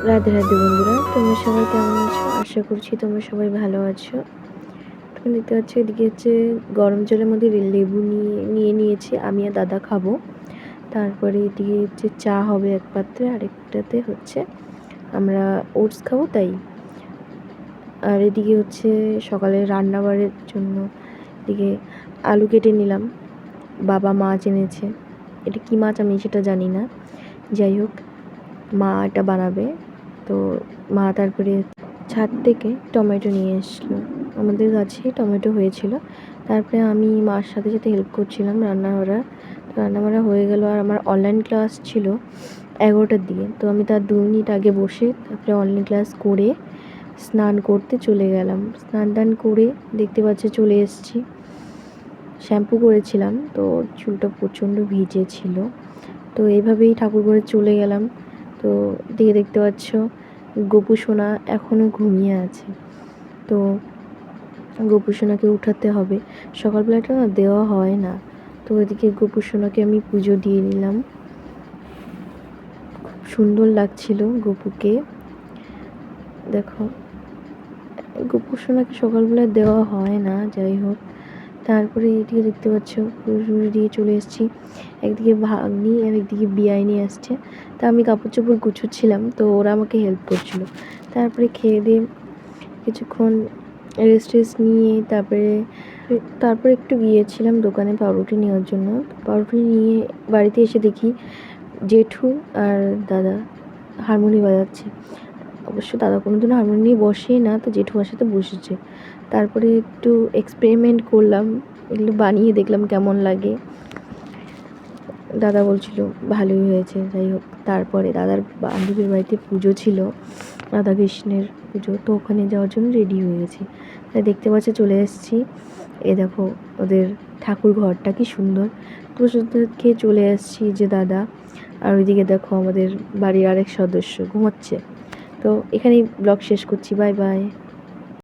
রাধে রাধে বন্ধুরা, তোমরা সবাই কেমন আছো? আশা করছি তোমরা সবাই ভালো আছো। তুমি দেখতে পাচ্ছ এদিকে হচ্ছে গরম জলের মধ্যে লেবু নিয়ে নিয়েছি, আমি আর দাদা খাবো। তারপরে এদিকে হচ্ছে চা হবে এক পাত্রে, আরেকটাতে হচ্ছে আমরা ওটস খাবো তাই। আর এদিকে হচ্ছে সকালে রান্নাবাড়ের জন্য এদিকে আলু কেটে নিলাম, বাবা মাছ এনেছে। এটা কি মাছ আমি সেটা জানি না, যাই হোক মা এটা বানাবে। তো মা তারপরে ছাদ থেকে টমেটো নিয়ে এসলো, আমাদের গাছে টমেটো হয়েছিল। তারপরে আমি মার সাথে সাথে হেল্প করছিলাম রান্নাবাড়া হয়ে গেল। আর আমার অনলাইন ক্লাস ছিল 11টার দিকে, তো আমি তার 2 মিনিট আগে বসে তারপরে অনলাইন ক্লাস করে স্নান করতে চলে গেলাম। স্নান টান করে দেখতে পাচ্ছি চলে এসেছি। শ্যাম্পু করেছিলাম তো চুলটা প্রচণ্ড ভিজে ছিল, তো এইভাবেই ঠাকুর ঘরে চলে গেলাম। তো দিকে দেখতে পাচ্ছ গোপু সোনা এখনও ঘুমিয়ে আছে, তো গোপু সোনাকে উঠাতে হবে। সকালবেলাটা না দেওয়া হয় না, তো ওইদিকে গোপু সোনাকে আমি পুজো দিয়ে নিলাম। খুব সুন্দর লাগছিল গোপুকে, দেখো গোপু সোনাকে সকালবেলা দেওয়া হয় না, যাই হোক। তারপরে এদিকে দেখতে পাচ্ছ পুজো দিয়ে চলে এসেছি। একদিকে ভাগ্নি আর একদিকে বিয়াইনি আসছে, তা আমি কাপড় চোপড় গুছোচ্ছিলাম, তো ওরা আমাকে হেল্প করছিল। তারপরে খেয়ে দিয়ে কিছুক্ষণ রেস্ট নিয়ে তারপরে একটু গিয়েছিলাম দোকানে পাউরুটি নেওয়ার জন্য। পাউরুটি নিয়ে বাড়িতে এসে দেখি জেঠু আর দাদা হারমোনি বাজাচ্ছে। অবশ্য দাদা কোনোদিনও হারমোনি নিয়ে বসেই না, তো জেঠু আমার সাথে বসেছে। তারপরে একটু এক্সপেরিমেন্ট করলাম, এগুলো বানিয়ে দেখলাম কেমন লাগে। দাদা বলছিল ভালোই হয়েছে, যাই হোক। তারপরে দাদার বান্ধবীর বাড়িতে পুজো ছিল, রাধা কৃষ্ণের পুজো, তো ওখানে যাওয়ার জন্য রেডি হয়ে গেছি। তাই দেখতে পাচ্ছি চলে এসেছি। এ দেখো ওদের ঠাকুর ঘরটা কি সুন্দর। প্রসাদ খেয়ে চলে এসেছি যে দাদা, আর ওইদিকে দেখো আমাদের বাড়ির আরেক সদস্য ঘুমাচ্ছে। তো এখানেই ব্লগ শেষ করছি, বাই বাই।